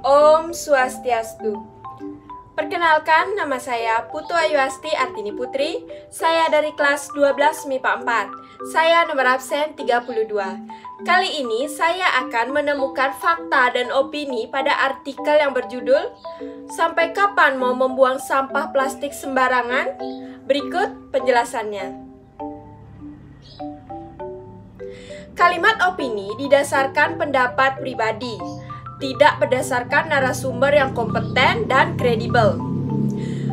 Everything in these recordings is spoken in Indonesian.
Om Swastiastu. Perkenalkan, nama saya Putu Ayuasti Artini Putri. Saya dari kelas 12 MIPA 4. Saya nomor absen 32. Kali ini saya akan menemukan fakta dan opini pada artikel yang berjudul "Sampai kapan mau membuang sampah plastik sembarangan?" Berikut penjelasannya. Kalimat opini didasarkan pendapat pribadi, tidak berdasarkan narasumber yang kompeten dan kredibel.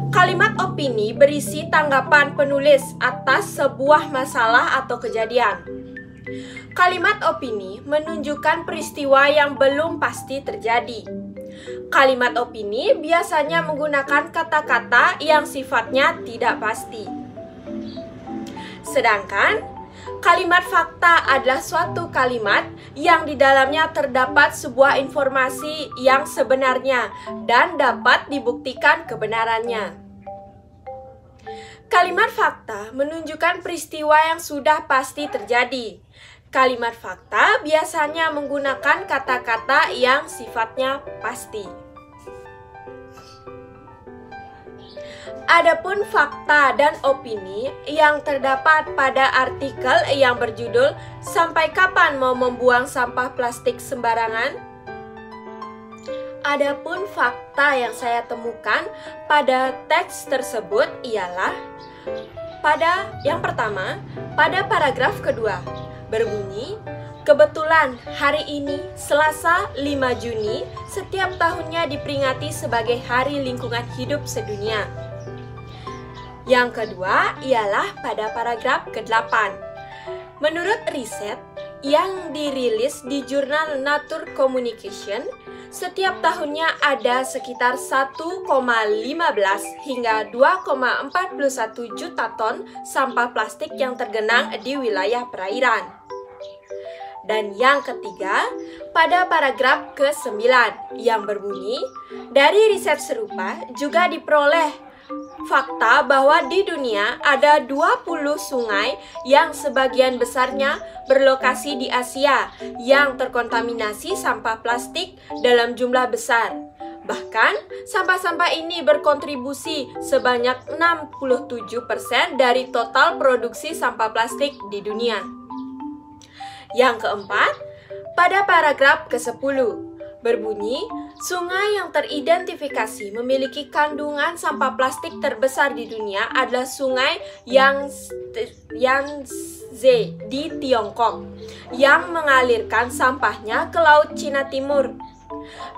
Kalimat opini berisi tanggapan penulis atas sebuah masalah atau kejadian. Kalimat opini menunjukkan peristiwa yang belum pasti terjadi. Kalimat opini biasanya menggunakan kata-kata yang sifatnya tidak pasti. Sedangkan kalimat fakta adalah suatu kalimat yang di dalamnya terdapat sebuah informasi yang sebenarnya dan dapat dibuktikan kebenarannya. Kalimat fakta menunjukkan peristiwa yang sudah pasti terjadi. Kalimat fakta biasanya menggunakan kata-kata yang sifatnya pasti. Adapun fakta dan opini yang terdapat pada artikel yang berjudul "Sampai kapan mau membuang sampah plastik sembarangan?" Adapun fakta yang saya temukan pada teks tersebut ialah yang pertama, pada paragraf kedua berbunyi, "Kebetulan hari ini, Selasa 5 Juni, setiap tahunnya diperingati sebagai Hari Lingkungan Hidup Sedunia." Yang kedua ialah pada paragraf ke-8. Menurut riset yang dirilis di jurnal Nature Communication, setiap tahunnya ada sekitar 1,15 hingga 2,41 juta ton sampah plastik yang tergenang di wilayah perairan. Dan yang ketiga, pada paragraf ke-9 yang berbunyi, dari riset serupa juga diperoleh fakta bahwa di dunia ada 20 sungai yang sebagian besarnya berlokasi di Asia yang terkontaminasi sampah plastik dalam jumlah besar. Bahkan, sampah-sampah ini berkontribusi sebanyak 67% dari total produksi sampah plastik di dunia. Yang keempat, pada paragraf ke-10 berbunyi, sungai yang teridentifikasi memiliki kandungan sampah plastik terbesar di dunia adalah sungai Yangtze di Tiongkok, yang mengalirkan sampahnya ke Laut Cina Timur.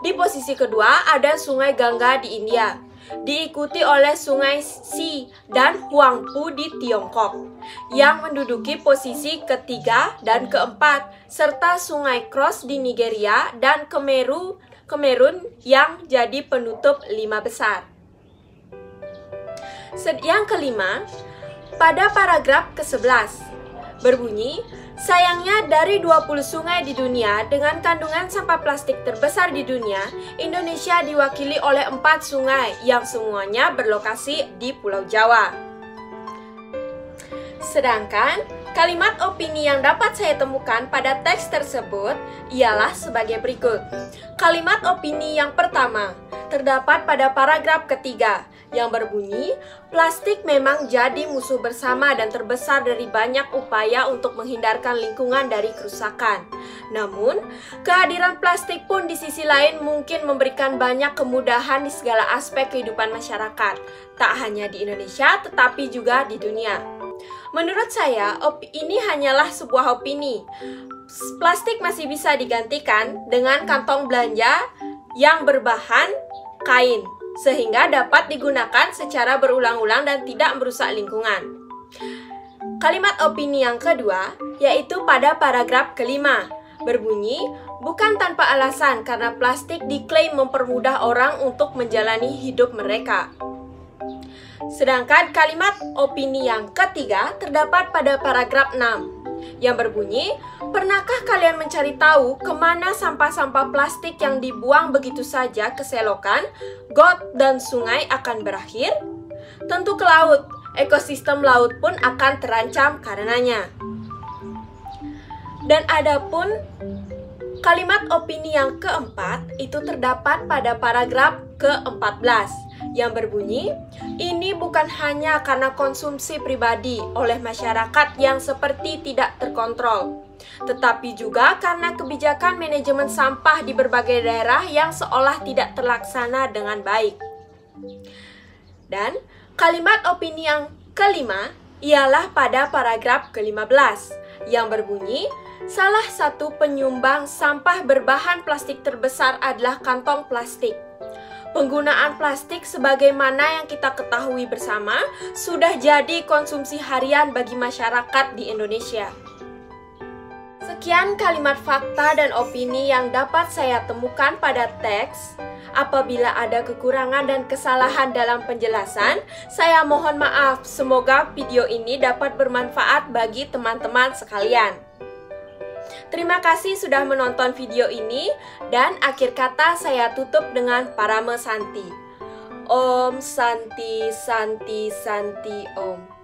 Di posisi kedua ada sungai Gangga di India, diikuti oleh sungai Xi dan Huangpu di Tiongkok, yang menduduki posisi ketiga dan keempat, serta sungai Cross di Nigeria dan Kamerun yang jadi penutup 5 besar. Yang kelima, pada paragraf ke-11 berbunyi, sayangnya dari 20 sungai di dunia dengan kandungan sampah plastik terbesar di dunia, Indonesia diwakili oleh 4 sungai yang semuanya berlokasi di Pulau Jawa. Sedangkan kalimat opini yang dapat saya temukan pada teks tersebut ialah sebagai berikut. Kalimat opini yang pertama terdapat pada paragraf ketiga yang berbunyi, plastik memang jadi musuh bersama dan terbesar dari banyak upaya untuk menghindarkan lingkungan dari kerusakan. Namun, kehadiran plastik pun di sisi lain mungkin memberikan banyak kemudahan di segala aspek kehidupan masyarakat, tak hanya di Indonesia tetapi juga di dunia. Menurut saya, ini hanyalah sebuah opini. Plastik masih bisa digantikan dengan kantong belanja yang berbahan kain, sehingga dapat digunakan secara berulang-ulang dan tidak merusak lingkungan. Kalimat opini yang kedua, yaitu pada paragraf kelima, berbunyi, bukan tanpa alasan karena plastik diklaim mempermudah orang untuk menjalani hidup mereka. Sedangkan kalimat opini yang ketiga terdapat pada paragraf 6 yang berbunyi, pernahkah kalian mencari tahu kemana sampah-sampah plastik yang dibuang begitu saja ke selokan, got, dan sungai akan berakhir? Tentu ke laut, ekosistem laut pun akan terancam karenanya. Dan adapun Kalimat opini yang keempat itu terdapat pada paragraf ke-14 yang berbunyi, ini bukan hanya karena konsumsi pribadi oleh masyarakat yang seperti tidak terkontrol, tetapi juga karena kebijakan manajemen sampah di berbagai daerah yang seolah tidak terlaksana dengan baik. Dan kalimat opini yang kelima ialah pada paragraf ke-15 yang berbunyi, salah satu penyumbang sampah berbahan plastik terbesar adalah kantong plastik. Penggunaan plastik sebagaimana yang kita ketahui bersama sudah jadi konsumsi harian bagi masyarakat di Indonesia. Sekian kalimat fakta dan opini yang dapat saya temukan pada teks. Apabila ada kekurangan dan kesalahan dalam penjelasan, saya mohon maaf. Semoga video ini dapat bermanfaat bagi teman-teman sekalian. Terima kasih sudah menonton video ini, dan akhir kata saya tutup dengan Parama Santi. Om Santi Santi Santi Om.